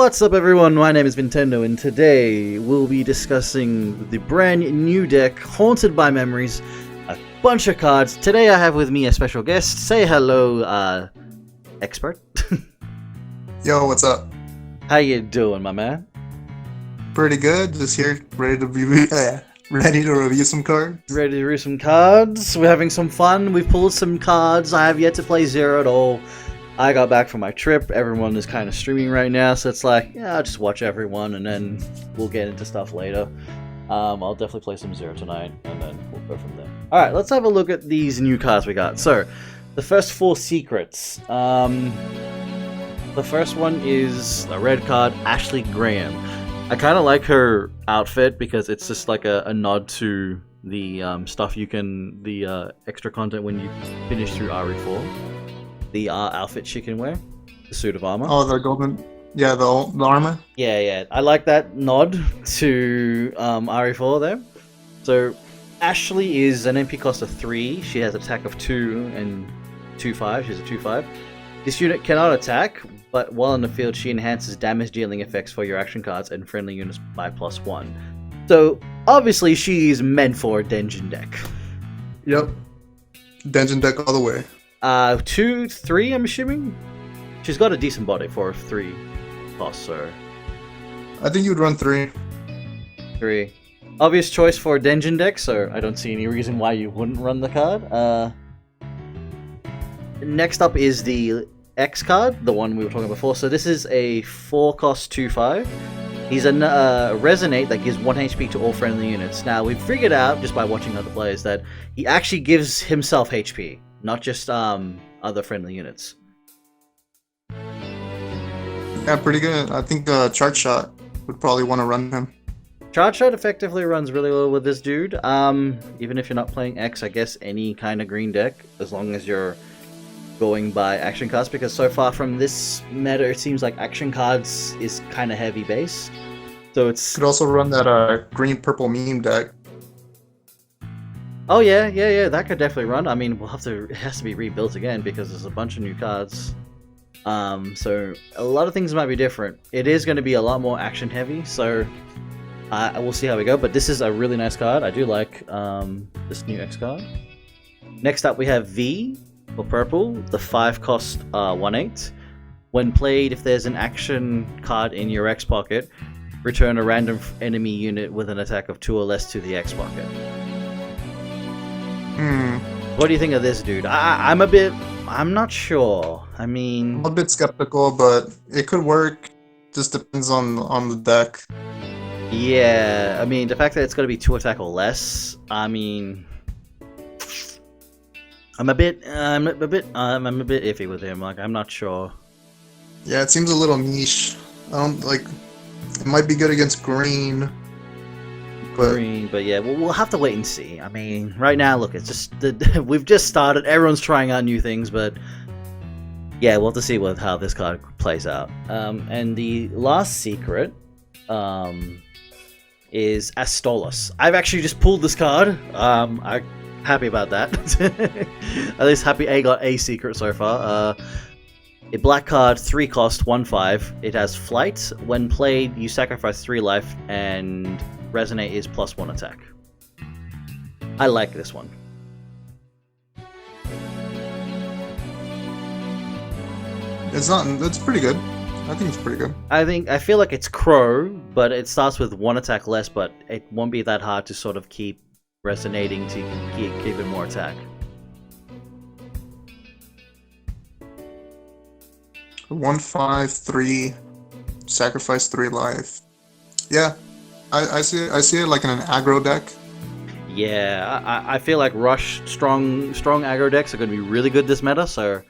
What's up everyone, my name is Nintendo and today we'll be discussing the brand new deck, Haunted by Memories, a bunch of cards. Today I have with me a special guest. Say hello, Expert. Yo, what's up? How you doing, my man? Pretty good, just here, ready to review some cards. Ready to review some cards? We're having some fun, we've pulled some cards. I have yet to play Zero at all. I got back from my trip, everyone is kind of streaming right now, so it's like, yeah, I'll just watch everyone and then we'll get into stuff later. I'll definitely play some Zero tonight, and then we'll go from there. Alright, let's have a look at these new cards we got. So, the first 4 secrets. The first one is a red card, Ashley Graham. I kind of like her outfit because it's just like a nod to the stuff you can, the extra content when you finish through RE4. The outfit she can wear, the suit of armor. Oh, the golden, yeah, the armor. Yeah, I like that nod to RE4 there. So Ashley is an MP cost of 3. She has attack of 2 and 2/5. She's a 2/5. This unit cannot attack, but while in the field, she enhances damage dealing effects for your action cards and friendly units by +1. So obviously, she's meant for a dungeon deck. Yep, dungeon deck all the way. 2, 3, I'm assuming? She's got a decent body for a 3 cost, so... I think you'd run 3. 3. Obvious choice for a dungeon deck, so I don't see any reason why you wouldn't run the card. Next up is the X card, the one we were talking about before. So this is a 4 cost 2/5. He's a Resonate that gives 1 HP to all friendly units. Now, we've figured out, just by watching other players, that he actually gives himself HP. Not just other friendly units. Yeah, pretty good. I think Chart Shot would probably want to run him. Charge Shot effectively runs really well with this dude. Even if you're not playing X, I guess any kind of green deck, as long as you're going by action cards, because so far from this meta, it seems like action cards is kind of heavy base. So it's... Could also run that green-purple meme deck. Oh yeah, that could definitely run. I mean, we'll have to, it has to be rebuilt again because there's a bunch of new cards. So a lot of things might be different. It is going to be a lot more action heavy, so we'll see how we go. But this is a really nice card. I do like this new X card. Next up we have V for purple, the 5 cost 1/8. When played, if there's an action card in your X pocket, return a random enemy unit with an attack of 2 or less to the X pocket. What do you think of this dude? I'm not sure. I mean... I'm a bit skeptical, but it could work. Just depends on the deck. Yeah, I mean, the fact that it's going to be 2 attack or less, I mean... I'm a bit iffy with him, like, I'm not sure. Yeah, it seems a little niche. I don't, like... It might be good against green. But yeah, we'll have to wait and see. I mean, right now, look, it's just we've just started. Everyone's trying out new things, but yeah, we'll have to see how this card plays out. And the last secret is Astolos. I've actually just pulled this card. I'm happy about that. At least happy I got a secret so far. A black card, 3 cost, 1/5. It has flight. When played, you sacrifice 3 life, and Resonate is +1 attack. I like this one. It's pretty good. I think it's pretty good. I feel like it's Crow, but it starts with 1 attack less, but it won't be that hard to sort of keep resonating to keep it more attack. 1/5/3, sacrifice 3 life. Yeah. I see it like in an aggro deck. Yeah, I feel like Rush strong aggro decks are going to be really good this meta, so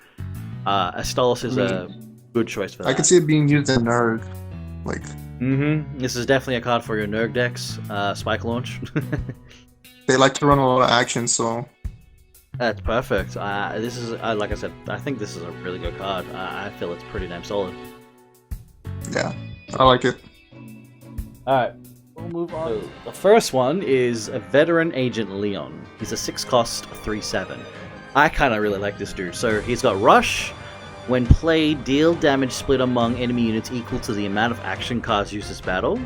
Astolos is a good choice for that. I could see it being used in Nerg. Like, This is definitely a card for your Nerg decks, Spike Launch. They like to run a lot of action, so... That's perfect. This is, like I said, I think this is a really good card. I feel it's pretty damn solid. Yeah, I like it. Alright. We'll move on. So, the first one is a Veteran Agent Leon. He's a 6 cost 3/7. I kind of really like this dude. So he's got Rush, When played, deal damage split among enemy units equal to the amount of action cards used this battle.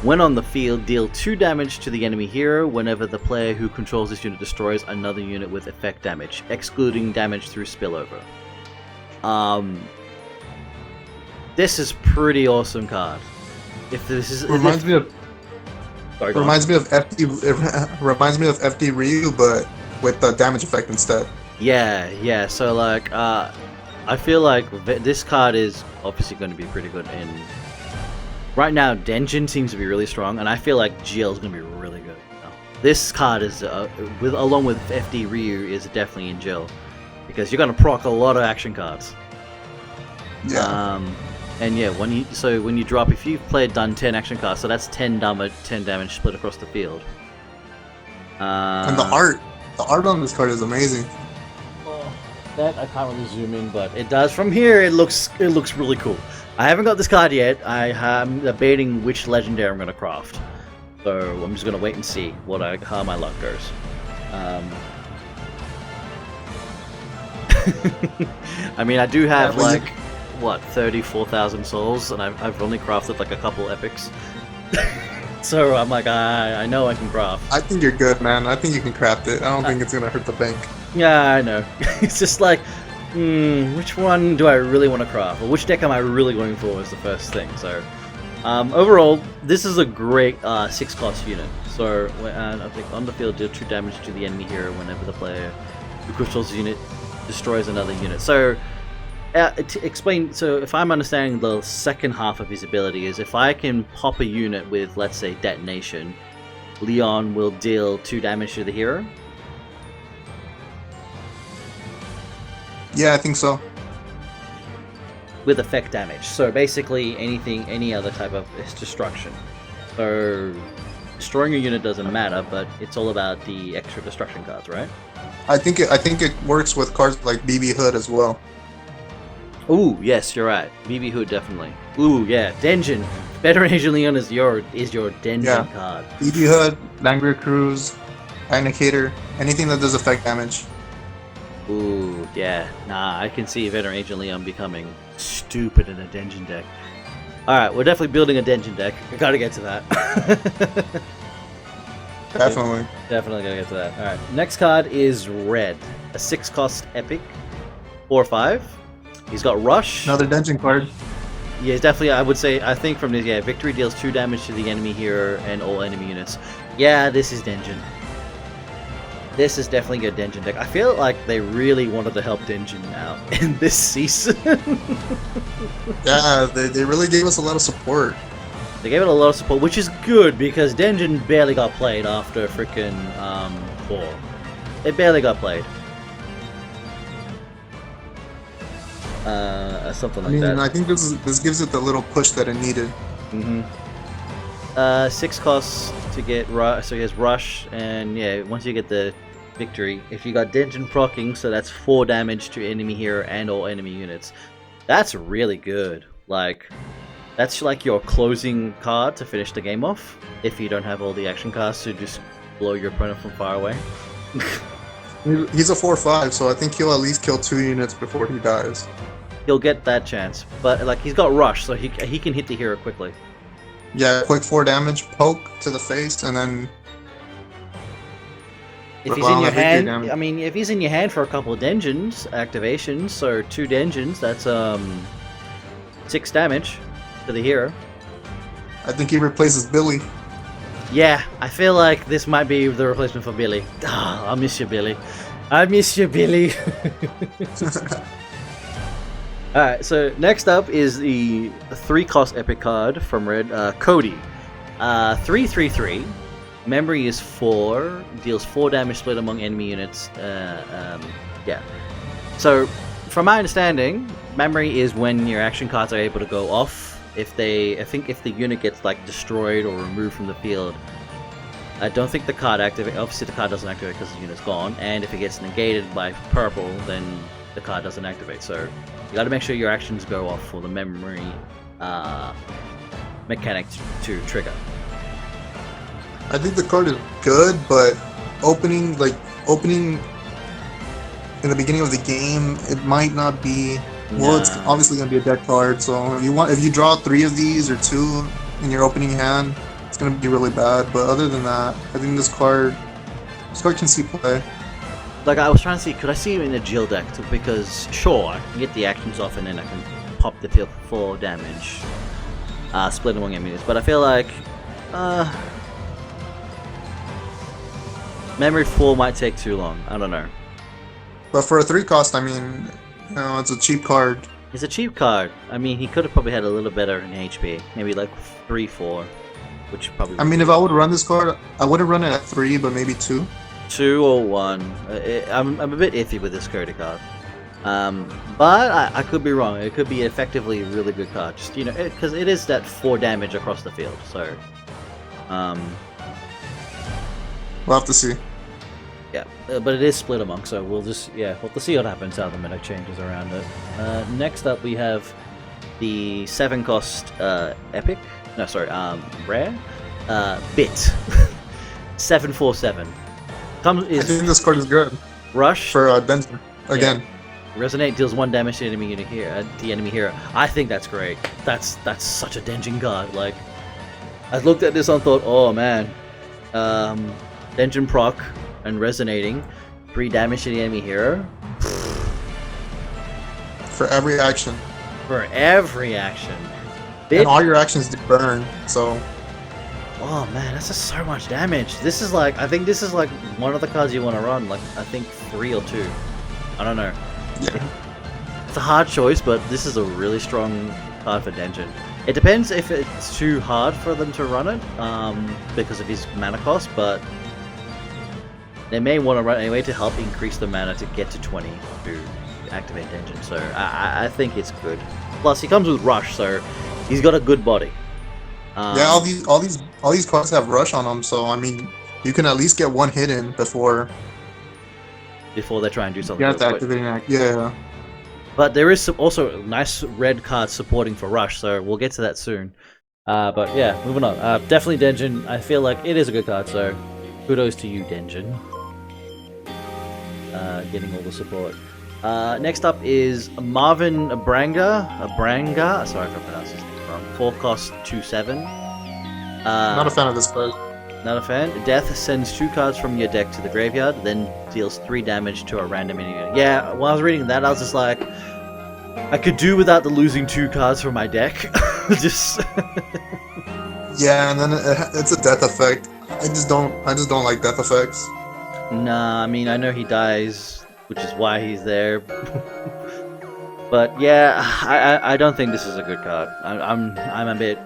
When on the field, deal 2 damage to the enemy hero whenever the player who controls this unit destroys another unit with effect damage, excluding damage through spillover. This is pretty awesome card. If this is Reminds me of sorry, reminds me of FD Ryu, but with the damage effect instead. Yeah. So like, I feel like this card is obviously going to be pretty good in. Right now, Denjin seems to be really strong, and I feel like GL is going to be really good. This card is, along with FD Ryu, is definitely in GL, because you're going to proc a lot of action cards. Yeah. And yeah, when you drop, if you've done 10 action cards, so that's 10 damage split across the field. And the art on this card is amazing. That I can't really zoom in, but it does. From here, it looks really cool. I haven't got this card yet. I'm debating which legendary I'm going to craft, so I'm just going to wait and see how my luck goes. I mean, I do have like 34,000 souls, and I've only crafted like a couple epics. So I'm like, I know I can craft. I think you're good, man. I think you can craft it. I don't think it's gonna hurt the bank. Yeah, I know. It's just like, which one do I really want to craft? Or which deck am I really going for is the first thing. So, overall, this is a great 6-cost unit. So, I think on the field, deal 2 damage to the enemy hero whenever the player who controls the unit destroys another unit. So, to explain, so if I'm understanding the second half of his ability is if I can pop a unit with, let's say, detonation, Leon will deal 2 damage to the hero. Yeah, I think so. With effect damage. So basically any other type of destruction. So destroying a unit doesn't matter, but it's all about the extra destruction cards, right? I think it works with cards like BB Hood as well. Ooh, yes, you're right. BB Hood definitely. Ooh, yeah, Denjin. Veteran Asian Leon is your Denjin card. BB Hood, Langria Cruise, Indicator, anything that does effect damage. Ooh, yeah. Nah, I can see Veteran Agent Leon becoming stupid in a Denjin deck. Alright, we're definitely building a Denjin deck. We gotta get to that. Definitely. Definitely gotta get to that. Alright, next card is Red. A 6-cost epic. 4/5. He's got Rush. Another Denjin card. Yeah, definitely, I think from this, yeah, victory deals 2 damage to the enemy hero and all enemy units. Yeah, this is Denjin. This is definitely a Denjin deck. I feel like they really wanted to help Denjin out in this season. Yeah, they really gave us a lot of support. They gave it a lot of support, which is good because Denjin barely got played after freaking 4. It barely got played. Something like that. I think this gives it the little push that it needed. 6 costs to get Rush, so he has Rush, and yeah, once you get the victory, if you got Denjin proccing, so that's 4 damage to enemy hero and all enemy units. That's really good. Like, that's like your closing card to finish the game off, if you don't have all the action cards to just blow your opponent from far away. He's a 4/5, so I think he'll at least kill 2 units before he dies. He'll get that chance, but like he's got Rush, so he can hit the hero quickly. Yeah, quick 4 damage, poke to the face, and then... If he's in your hand, I mean, if he's in your hand for a couple of Denjins activations, so 2 Denjins, that's 6 damage to the hero. I think he replaces Billy. Yeah, I feel like this might be the replacement for Billy. I miss you, Billy. I miss you, Billy. Alright, so next up is the 3-cost epic card from Red, Cody. 3/3/3. Memory is 4. Deals 4 damage split among enemy units. Yeah. So, from my understanding, memory is when your action cards are able to go off. I think if the unit gets like destroyed or removed from the field, I don't think the card activates. Obviously, the card doesn't activate because the unit's gone. And if it gets negated by purple, then the card doesn't activate. So you got to make sure your actions go off for the memory mechanic to trigger. I think the card is good, but opening in the beginning of the game, it might not be Well, it's Nah. obviously gonna be a deck card, so if you draw 3 of these or 2 in your opening hand, it's gonna be really bad. But other than that, I think this card can see play. Like, I was trying to see, could I see him in a Jill deck? Because, sure, I can get the actions off and then I can pop the deal for 4 damage. Split among enemies. But I feel like, Memory 4 might take too long. I don't know. But for a 3 cost, I mean, it's a cheap card. It's a cheap card. I mean, he could have probably had a little better in HP. Maybe like 3-4. Which probably... I mean, if I would run this card, I wouldn't run it at 3, but maybe 2. 2 or 1. I'm a bit iffy with this Cody card. But I could be wrong. It could be effectively a really good card. Just, because it is that 4 damage across the field. So, We'll have to see. yeah. But it is split among, so we'll just, we'll have to see what happens, how the meta changes around it. Next up, we have the 7 cost epic. No, sorry, rare. Bit. 747. I think this card is good Rush for Denver again. Resonate deals 1 damage to the enemy hero. I think that's great. That's such a Denjin card. Like, I looked at this and thought, oh man, Denjin proc and resonating, 3 damage to the enemy hero. For every action. For every action. And all your actions do burn, so... Oh man, that's just so much damage. This is like, I think this is like one of the cards you want to run. Like, I think 3 or 2. I don't know. Yeah. It's a hard choice, but this is a really strong card for Denjin. It depends if it's too hard for them to run it, because of his mana cost, but they may want to run it anyway to help increase the mana to get to 20 to activate Denjin. So I think it's good. Plus, he comes with Rush, so he's got a good body. Yeah, all these cards have Rush on them, so I mean, you can at least get 1 hit in before they try and do something. you have to activate an Yeah. But there is also nice red cards supporting for Rush, so we'll get to that soon. But yeah, moving on. Definitely Denjin. I feel like it is a good card, so kudos to you, Denjin. Getting all the support. Next up is Marvin Abranga. Sorry if I pronounced his name wrong. 4 cost 2/7. Not a fan of this card. Not a fan. Death sends 2 cards from your deck to the graveyard, then deals 3 damage to a random enemy unit. Yeah, while I was reading that, I was just like, I could do without the losing 2 cards from my deck. Just. Yeah, and then it's a death effect. I just don't like death effects. Nah, I mean, I know he dies, which is why he's there. But yeah, I don't think this is a good card. I'm a bit.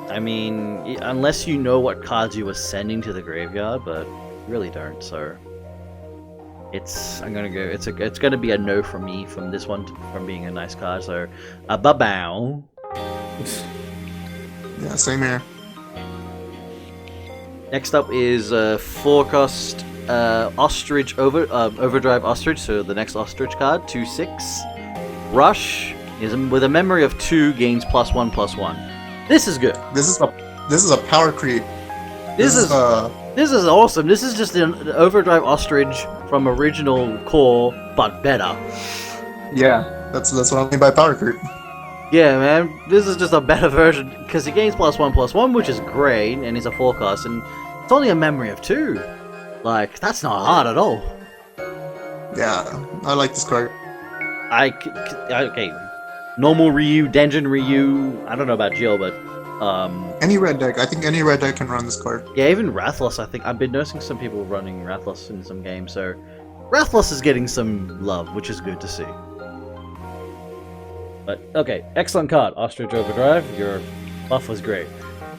I mean, unless you know what cards you were sending to the graveyard, but really don't. So I'm gonna go. It's gonna be a no from me from this one from being a nice card. So ba-bow. Yeah, same here. Next up is 4 cost Ostrich Overdrive Ostrich. So the next Ostrich card, 2/6. Rush is with a memory of 2 gains +1/+1. This is good. This is a power creep. This is awesome. This is just an Overdrive Ostrich from original core, but better. Yeah, that's what I mean by power creep. Yeah, man. This is just a better version because he gains +1/+1, which is great, and he's a 4 cost, and it's only a memory of 2. Like, that's not hard at all. Yeah, I like this card. Okay. Normal Ryu, Denjin Ryu. I don't know about Jill, but any red deck. I think any red deck can run this card. yeah, even Rathlos. I think I've been noticing some people running Rathlos in some games, so Rathlos is getting some love, which is good to see. But okay, excellent card, Ostrich Overdrive. Your buff was great.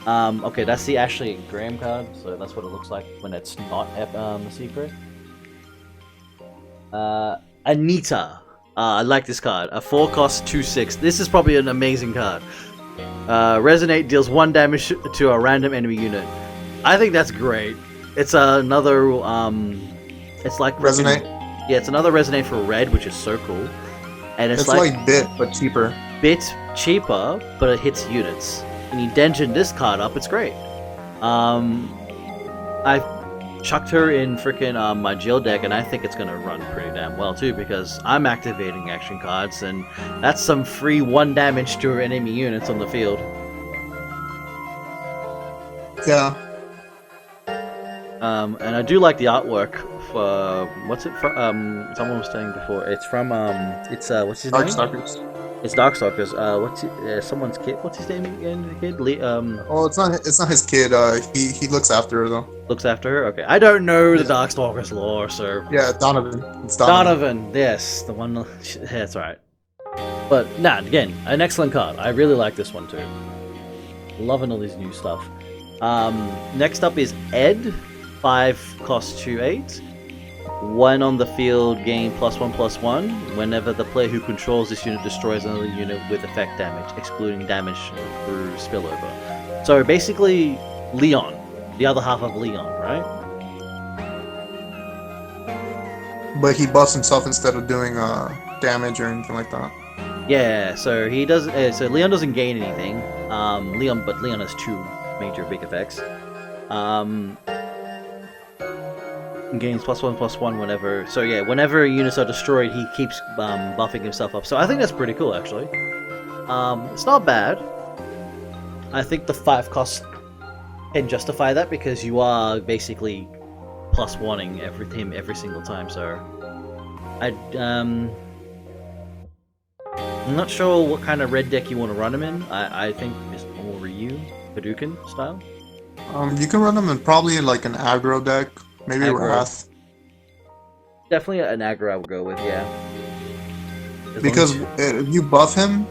Okay, that's the Ashley Graham card, so that's what it looks like when it's not a secret. Anita. I like this card. A 4 cost 2/6. This is probably an amazing card. Resonate deals 1 damage to a random enemy unit. I think that's great. It's another it's like Resonate. Yeah, it's another Resonate for red, which is so cool. And it's like bit but cheaper. Bit cheaper, but it hits units. And you Denjin this card up, it's great. chucked her in freaking my jail deck, and I think it's gonna run pretty damn well too, because I'm activating action cards, and that's some free 1 damage to enemy units on the field. Yeah. And I do like the artwork for what's it from? Someone was saying before. It's from it's what's his name? Darkstalkers. It's Darkstalkers. Someone's kid? What's his name again? The kid? Oh, it's not his kid. He looks after her though. Looks after her. Okay, I don't know the Darkstalkers lore, so. Yeah, Donovan. It's Donovan. Yes, the one. Yeah, that's right. But nah, again, an excellent card. I really like this one too. Loving all this new stuff. Next up is Ed. 5 cost 2/8. 1 on the field, gain +1/+1. Whenever the player who controls this unit destroys another unit with effect damage, excluding damage through spillover. So basically, Leon, the other half of Leon, right? But he buffs himself instead of doing damage or anything like that. Yeah, so he doesn't. So Leon doesn't gain anything. But Leon has 2 major big effects. Gains +1/+1 whenever. So yeah, whenever units are destroyed, he keeps buffing himself up. So I think that's pretty cool, actually. It's not bad. I think the 5 cost can justify that, because you are basically +1ing him every single time. So I'm not sure what kind of red deck you want to run him in. I think it's more Ryu, Hadouken style. You can run him in probably like an aggro deck. Maybe Aggro. Wrath. Definitely an aggro I would go with, yeah. Because if you buff him,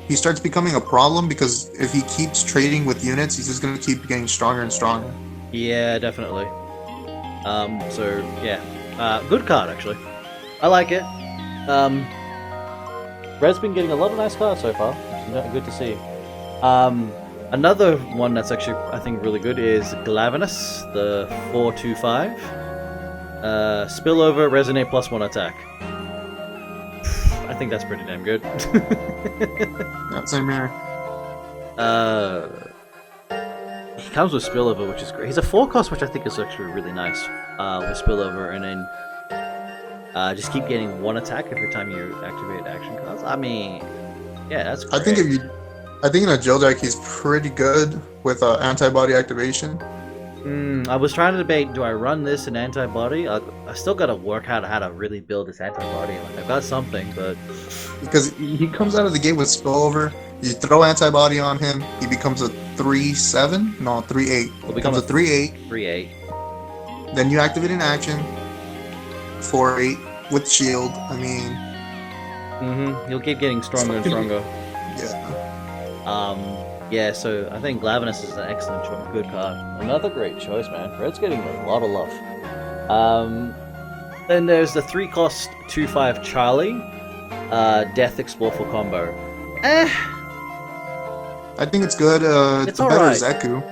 he starts becoming a problem, because if he keeps trading with units, he's just going to keep getting stronger and stronger. Yeah, definitely. So, yeah. Good card, actually. I like it. Red's been getting a lot of nice cards so far, which is good to see. Another one that's actually, I think, really good is Glavinus, the 4/2/5. Spillover, resonate +1 attack. I think that's pretty damn good. Yeah, same here. He comes with spillover, which is great. He's a 4 cost, which I think is actually really nice with spillover, and then just keep getting 1 attack every time you activate action cards. I mean, yeah, that's great. I think in a Jill deck he's pretty good with antibody activation. I was trying to debate, do I run this in antibody? I still gotta work out how to really build this antibody. Like, I've got something, but... Because he comes out of the gate with spillover, you throw antibody on him, he becomes a 3/7? No, 3/8. He'll becomes a 3/8. 3/8. Then you activate an action, 4/8 with shield. I mean... He'll keep getting stronger and stronger. Yeah. Yeah, so I think Glavinus is an excellent good card. Another great choice, man. Red's getting a lot of love. Then there's the 3 cost 2/5 Charlie. Death Explore for combo. I think it's good. It's better alright. Zeku.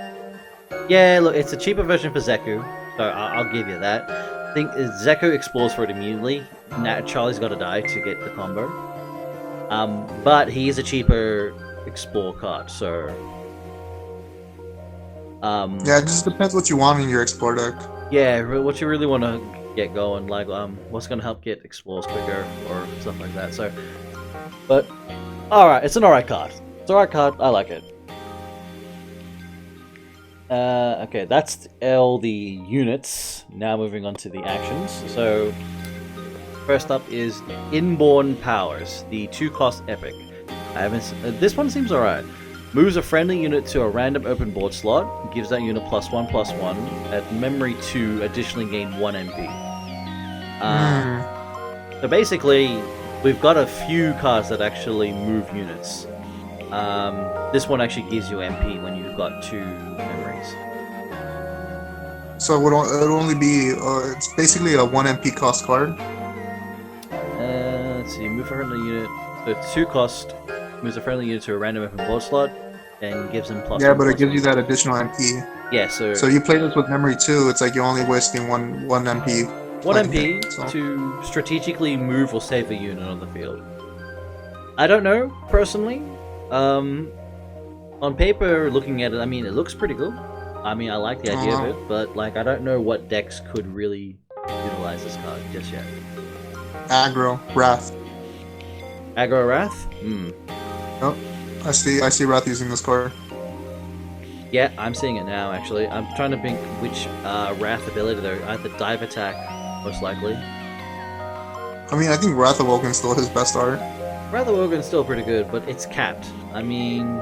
Yeah, look, it's a cheaper version for Zeku, so I'll give you that. I think Zeku explores for it immediately. Now Charlie's got to die to get the combo. But he is a cheaper explore card, so yeah, it just depends what you want in your explore deck. yeah, what you really want to get going, like what's going to help get explores quicker or stuff like that. So, but alright, it's an alright card. It's an alright card. I like it. Okay, that's all the units. Now moving on to the actions. So first up is Inborn Powers, the 2 cost epic. This one seems alright. Moves a friendly unit to a random open board slot, gives that unit +1/+1. At memory 2, additionally gain 1 MP. So basically, we've got a few cards that actually move units. This one actually gives you MP when you've got 2 memories. So it would only be, it's basically a 1 MP cost card. Let's see, move a friendly unit. So it's 2 cost. Moves a friendly unit to a random open board slot, and gives him +1/+1. Yeah, but it gives you that additional MP. Yeah, so you play this with memory 2, it's like you're only wasting one MP. 1 MP so. to strategically move or save a unit on the field. I don't know, personally. On paper, looking at it, I mean, it looks pretty cool. I mean, I like the idea of it, but like, I don't know what decks could really utilize this card just yet. Aggro, Wrath. Aggro Wrath? Hmm. Oh, I see Wrath using this card. Yeah, I'm seeing it now, actually. I'm trying to think which Wrath ability though. Either Dive Attack, most likely. I mean, I think Wrath Awoken's still his best art. Wrath Awoken's still pretty good, but it's capped. I mean...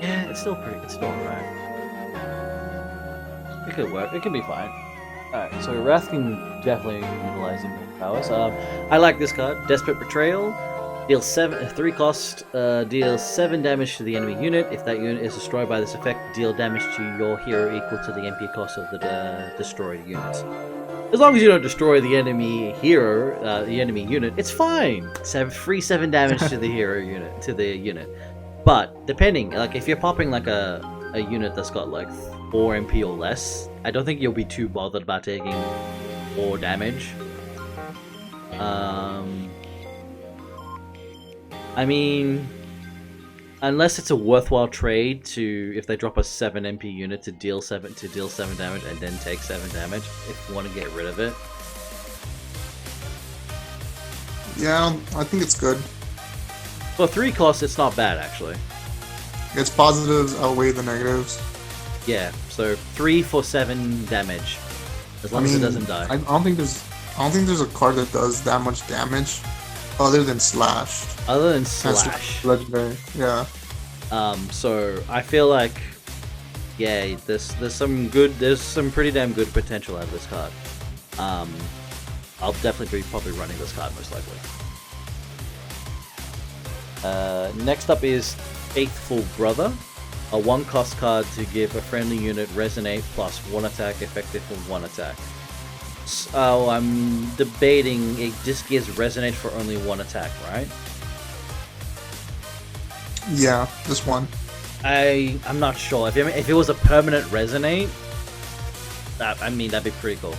Yeah, it's still alright. It could work. It can be fine. Alright, so Wrath can definitely utilize immune powers. I like this card. Desperate Betrayal. Deals 3 cost, deals 7 damage to the enemy unit. If that unit is destroyed by this effect, deal damage to your hero equal to the MP cost of the destroyed unit. As long as you don't destroy the enemy hero, the enemy unit, it's fine. It's free 7 damage to the hero unit, But depending, like if you're popping like a unit that's got like 4 MP or less, I don't think you'll be too bothered about taking 4 damage. I mean, unless it's a worthwhile trade to if they drop a 7 MP unit to deal 7 damage and then take 7 damage if you want to get rid of it. Yeah, I think it's good. For 3 costs, it's not bad actually. Its positives outweigh the negatives. Yeah, so 3 for 7 damage, as long as it doesn't die. I don't think there's a card that does that much damage, other than Slash. Other than Slash. Legendary, yeah. So I feel like, yeah, there's some pretty damn good potential out of this card. I'll definitely be probably running this card most likely. Next up is Faithful Brother, a 1-cost card to give a friendly unit Resonate plus 1 attack effective for 1 attack. So I'm debating it just gives Resonate for only 1 attack, right? Yeah, this one. I'm not sure. If it was a permanent Resonate, that'd be pretty cool.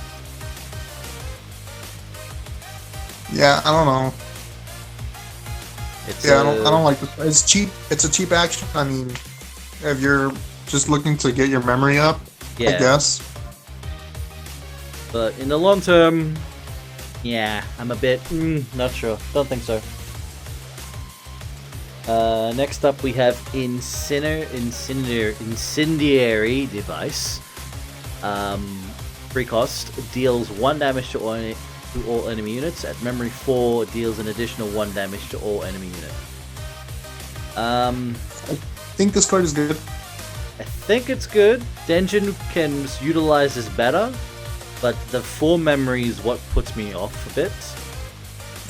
Yeah, I don't know. I don't like this. It's cheap. It's a cheap action. I mean, if you're just looking to get your memory up, I guess. But in the long term, yeah, I'm a bit not sure. Don't think so. Next up, we have Incendiary Device. 3 cost, deals 1 damage to all enemy units. At memory 4, deals an additional 1 damage to all enemy units. I think this card is good. I think it's good. Denjin can utilize this better, but the 4 memory is what puts me off a bit.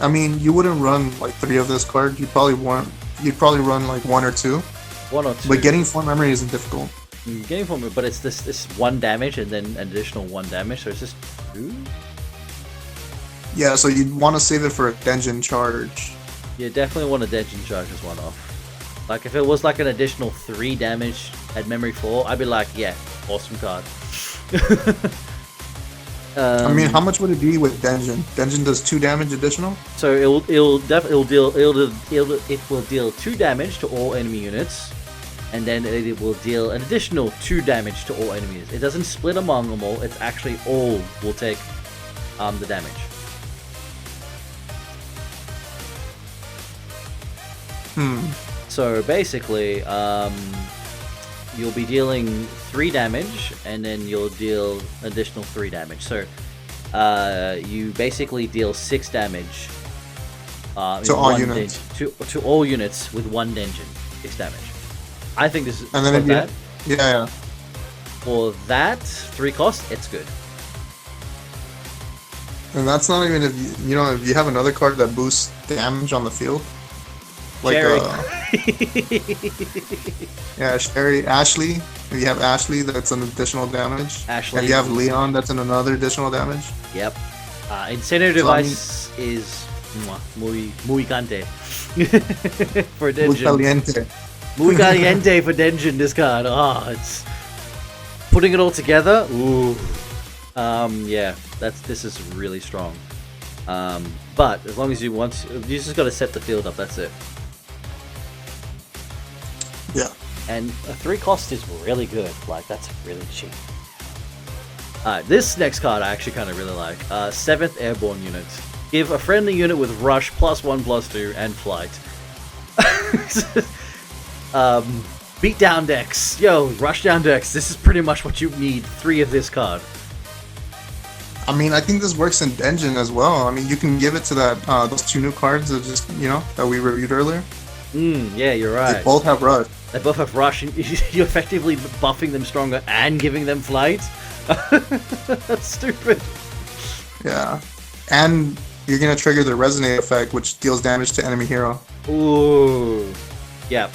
I mean, you wouldn't run like 3 of this card. You'd probably run like 1 or 2. 1 or 2. But getting 4 memory isn't difficult. Getting 4 memory, but it's this 1 damage and then an additional 1 damage, so it's just 2? Yeah, so you'd want to save it for a Denjin charge. You definitely want a Denjin charge this one off. Like, if it was like an additional 3 damage at memory 4, I'd be like, yeah, awesome card. I mean, how much would it be with Denjin? Denjin does 2 damage additional? So it will deal 2 damage to all enemy units, and then it will deal an additional 2 damage to all enemies. It doesn't split among them all. It's actually all will take the damage. So basically, you'll be dealing 3 damage, and then you'll deal additional 3 damage. So you basically deal 6 damage to all units. To all units with 1 Denjin. 6 damage. I think this is and then that. Yeah. For that 3 cost, it's good. And that's not even if you have another card that boosts damage on the field. Like Sherry, Ashley. If you have Ashley, that's an additional damage. Ashley. If you have Leon, that's another additional damage. Yep. Incendiary Device is muy caliente for Denjin. Muy caliente. Muy caliente for Denjin. This card. It's putting it all together. Ooh. Yeah. This is really strong. But as long as you just got to set the field up. That's it. Yeah. and a 3 cost is really good. Like, that's really cheap. Alright, this next card I actually kind of really like. 7th Airborne Unit. Give a friendly unit with Rush +1/+2 and Flight. Beat down decks. Yo, rush down decks. This is pretty much what you need. 3 of this card. I mean, I think this works in Dungeon as well. I mean, you can give it to that those 2 new cards that just that we reviewed earlier. Yeah, you're right. They both have Rush. They both have Rush, and you're effectively buffing them stronger and giving them Flight. That's stupid. Yeah, and you're gonna trigger the Resonate effect, which deals damage to enemy hero. Ooh, yep.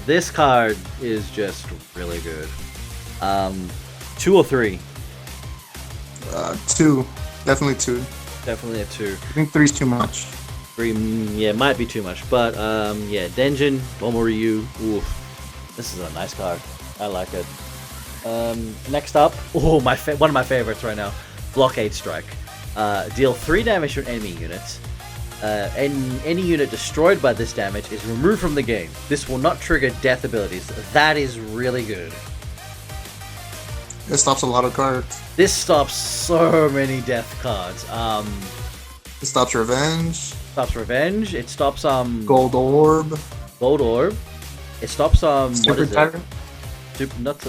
This card is just really good. 2 or 3? 2, definitely 2. Definitely a 2. I think 3's too much. 3, yeah, might be too much, but yeah, Denjin, Omoryu. Oof, this is a nice card. I like it. Next up, oh, one of my favorites right now, Blockade Strike. Deal 3 damage to an enemy unit. Any unit destroyed by this damage is removed from the game. This will not trigger death abilities. That is really good. It stops a lot of cards. This stops so many death cards. It stops Revenge. Stops Revenge. It stops Gold Orb. Gold Orb. It stops Super what is Tyrant. it? Not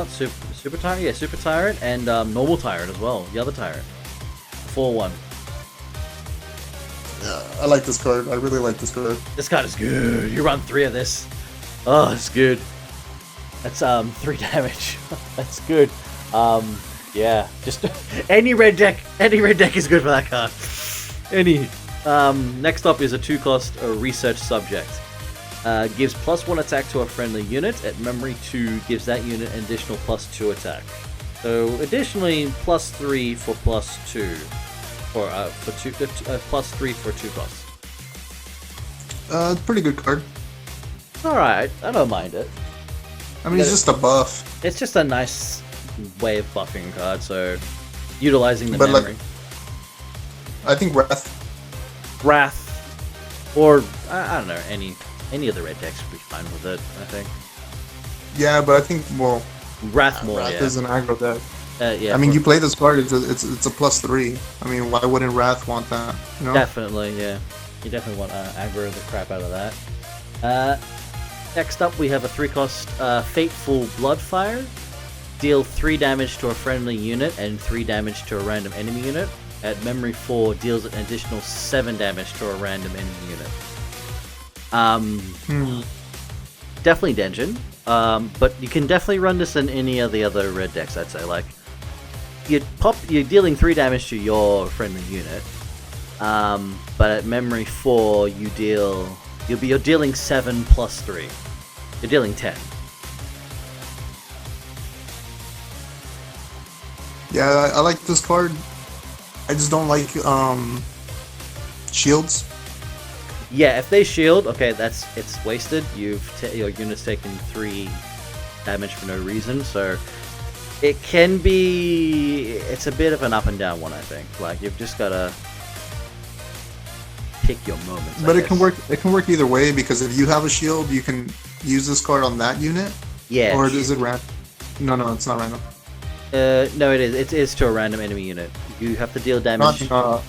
Super Tyrant. Yeah, Super Tyrant and Normal Tyrant as well. The other Tyrant. 4/1. Yeah, I like this card. I really like this card. This card is good. You run 3 of this. Oh, it's good. That's 3 damage. That's good. Yeah, just any red deck is good for that card. Any. Next up is a 2-cost Research Subject. Gives +1 attack to a friendly unit. At memory 2, gives that unit an additional +2 attack. So additionally, +3 for +2. Or +3 for 2 costs. Pretty good card. Alright, I don't mind it. I mean, it's just a buff. It's just a nice way of buffing a card, so utilizing the But, memory. I think Wrath. Or I don't know, any of the red decks would be fine with it, I think. Yeah, but I think Wrath more, Wrath yeah. is an aggro deck. Yeah. I mean, you play this card, it's a +3. I mean, why wouldn't Wrath want that? You know? Definitely, yeah. You definitely want to aggro the crap out of that. Next up, we have a 3-cost Fateful Bloodfire. Deal 3 damage to a friendly unit and 3 damage to a random enemy unit. At memory 4, deals an additional 7 damage to a random enemy unit. Definitely Denjin. But you can definitely run this in any of the other red decks, I'd say. Like, you're dealing 3 damage to your friendly unit. But at memory 4, you're dealing 7 plus 3. You're dealing 10. Yeah, I like this card. I just don't like shields. Yeah, if they shield, okay, it's wasted. Your unit's taken 3 damage for no reason, so it's a bit of an up and down one, I think. Like, you've just gotta pick your moments. But it can work either way, because if you have a shield, you can use this card on that unit. Yeah. Or is it random? No, it's not random. No, it is. It is to a random enemy unit. You have to deal damage. Not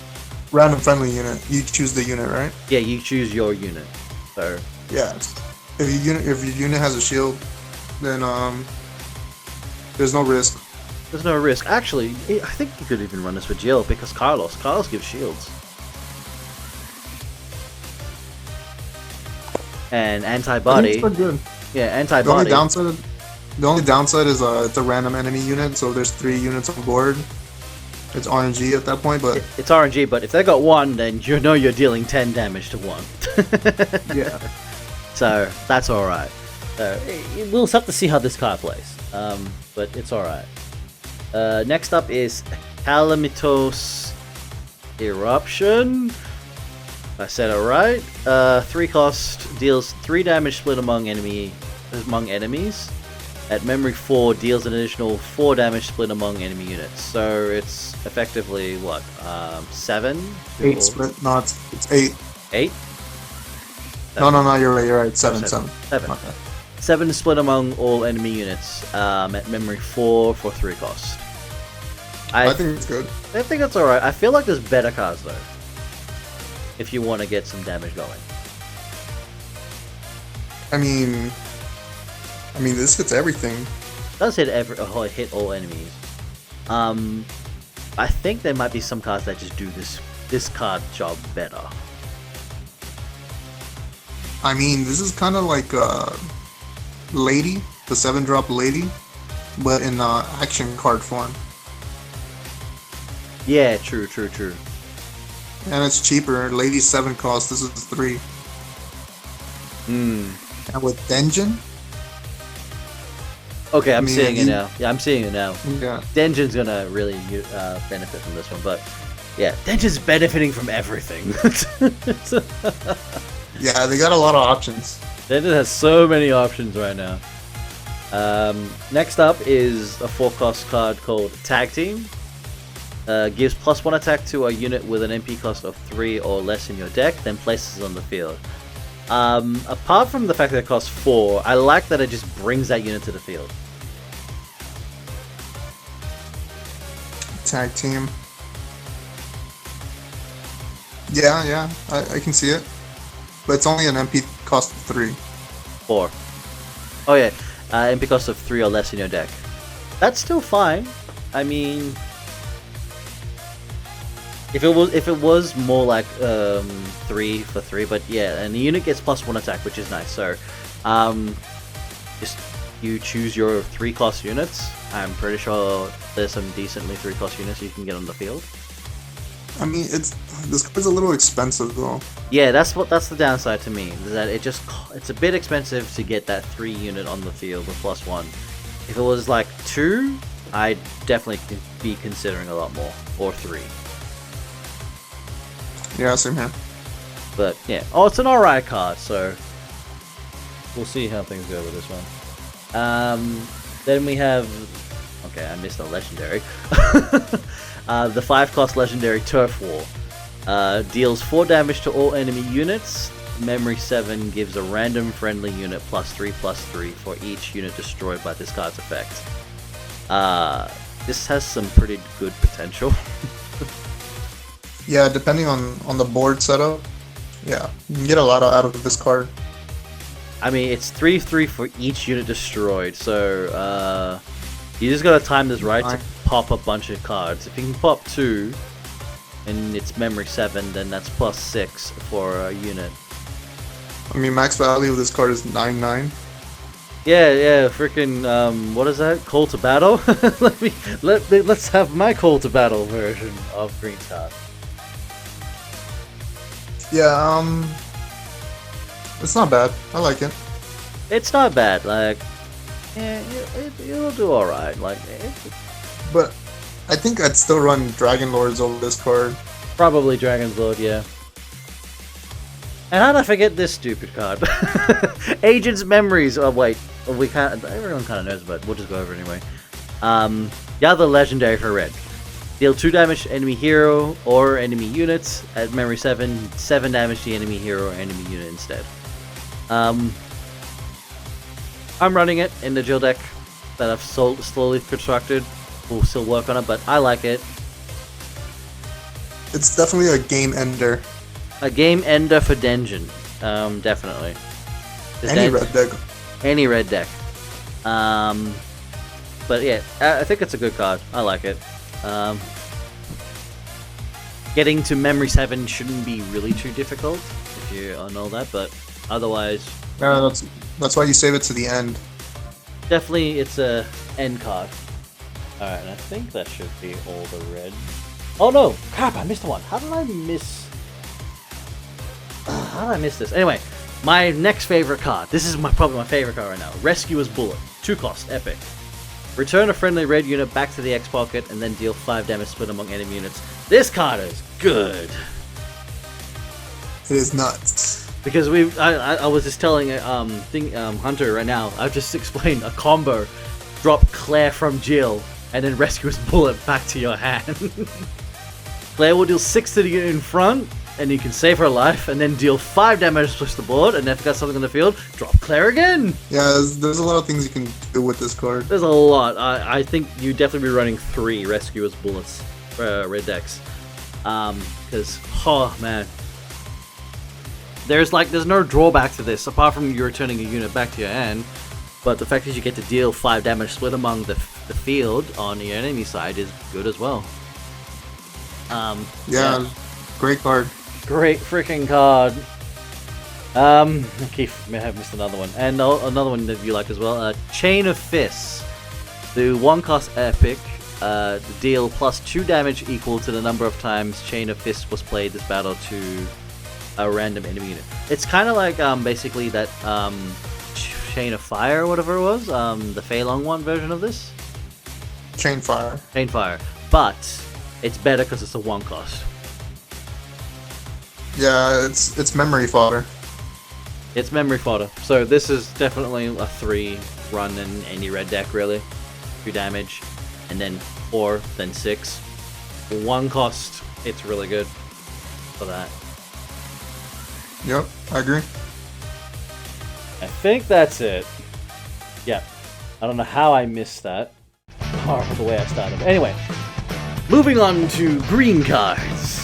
random friendly unit. You choose the unit, right? Yeah, you choose your unit. So. Yeah. If your unit has a shield, then there's no risk. There's no risk. Actually, I think you could even run this with Jill, because Carlos gives shields. And antibody. It's good. Yeah, antibody. The only downside is it's a random enemy unit, so there's 3 units on board. It's RNG at that point, but it's RNG. But if they got 1, then you know you're dealing 10 damage to 1. yeah. So that's all right. We'll have to see how this card plays. But it's all right. Next up is Alamitos Eruption. I said it right. 3 cost, deals 3 damage split among enemies. At memory 4, deals an additional 4 damage split among enemy units. So it's effectively what? 7? 8 split. No, it's 8. 8? No, you're right. 7. Okay. 7 split among all enemy units. At memory 4 for 3 cost. I think it's good. I think that's alright. I feel like there's better cards though. If you want to get some damage going. I mean, this hits everything. It does hit hit all enemies. I think there might be some cards that just do this card job better. I mean, this is kind of like Lady, the 7-drop Lady, but in action card form. Yeah, true. And it's cheaper. Lady's 7 cost. This is 3. And with Denjin. Okay, I'm seeing it now. Yeah, I'm seeing it now. Yeah. Denjin's gonna really benefit from this one, but yeah, Denjin's benefiting from everything. Yeah, they got a lot of options. Denjin has so many options right now. Next up is a 4-cost card called Tag Team. Gives +1 attack to a unit with an MP cost of 3 or less in your deck, then places it on the field. Apart from the fact that it costs 4, I like that it just brings that unit to the field. Tag Team. Yeah, I can see it. But it's only an MP cost of 3. 4. Oh yeah, MP cost of 3 or less in your deck. That's still fine. I mean, if it was more like 3 for 3, but yeah, and the unit gets +1 attack, which is nice. So, just you choose your 3-cost units. I'm pretty sure there's some decently 3-cost units you can get on the field. I mean, this card's a little expensive though. Yeah, that's the downside to me. Is that it's a bit expensive to get that 3 unit on the field with +1. If it was like 2, I'd definitely be considering a lot more, or 3. Yeah, same here. But yeah, it's an alright card, so we'll see how things go with this one. Then we have, okay, I missed a legendary. The 5-cost legendary Turf War. Deals 4 damage to all enemy units. Memory 7 gives a random friendly unit +3/+3 for each unit destroyed by this card's effect. This has some pretty good potential. Yeah, depending on the board setup, yeah, you can get a lot out of this card. I mean, it's 3/3 for each unit destroyed, so you just gotta time this right to pop a bunch of cards. If you can pop 2, and it's memory 7, then that's +6 for a unit. I mean, max value of this card is 9/9. Yeah, freaking, what is that? Call to battle? Let's have my call to battle version of Green card. Yeah, it's not bad. I like it. It's not bad, like, yeah, it'll do alright, like, But I think I'd still run Dragon Lords over this card. probably Dragon's Lord, yeah. And how did I forget this stupid card? Agent's Memories. Oh wait, we can't. Everyone kind of knows, but we'll just go over it anyway. The other legendary for red. Deal 2 damage to enemy hero or enemy units at memory 7. 7 damage to enemy hero or enemy unit instead. I'm running it in the Jill deck that I've slowly constructed. We'll still work on it, but I like it. It's definitely a game ender. A game ender for Denjin, definitely. Any red deck. Any red deck. But yeah, I think it's a good card. I like it. Getting to memory 7 shouldn't be really too difficult if you know that, but otherwise, Yeah, that's why you save it to the end. definitely it's a end card. Alright, and I think that should be all the red. Oh no! Crap, I missed one. How did I miss this? Anyway, my next favorite card. This is probably my favorite card right now. Rescuer's Bullet. 2 cost, epic. Return a friendly red unit back to the X pocket and then deal 5 damage split among enemy units. This card is good. It is nuts. Because I was just telling Hunter right now. I've just explained a combo: drop Claire from Jill and then Rescuer's Bullet back to your hand. Claire will deal 6 to the unit in front, and you can save her life, and then deal 5 damage to push the board, and if you got something on the field, drop Claire again! Yeah, there's a lot of things you can do with this card. There's a lot. I think you definitely be running 3 Rescuers bullets for red decks. Because, oh man. There's no drawback to this, apart from you returning a unit back to your hand. But the fact that you get to deal 5 damage split among the field on your enemy side is good as well. Yeah, great card. Great freaking card. Keith may have missed another one. And another one that you like as well. Chain of Fists. The 1-cost epic. Deal plus 2 damage equal to the number of times Chain of Fists was played this battle to a random enemy unit. It's kind of like basically that Chain of Fire or whatever it was. The Fei Long one version of this. Chain Fire. Chain Fire. But it's better because it's a 1-cost. Yeah, it's memory fodder. It's memory fodder. So this is definitely a 3 run in any red deck, really. 2 damage, and then 4, then 6. 1-cost, it's really good for that. Yep, I agree. I think that's it. Yeah. I don't know how I missed that. Or the way I started. Anyway, moving on to green cards.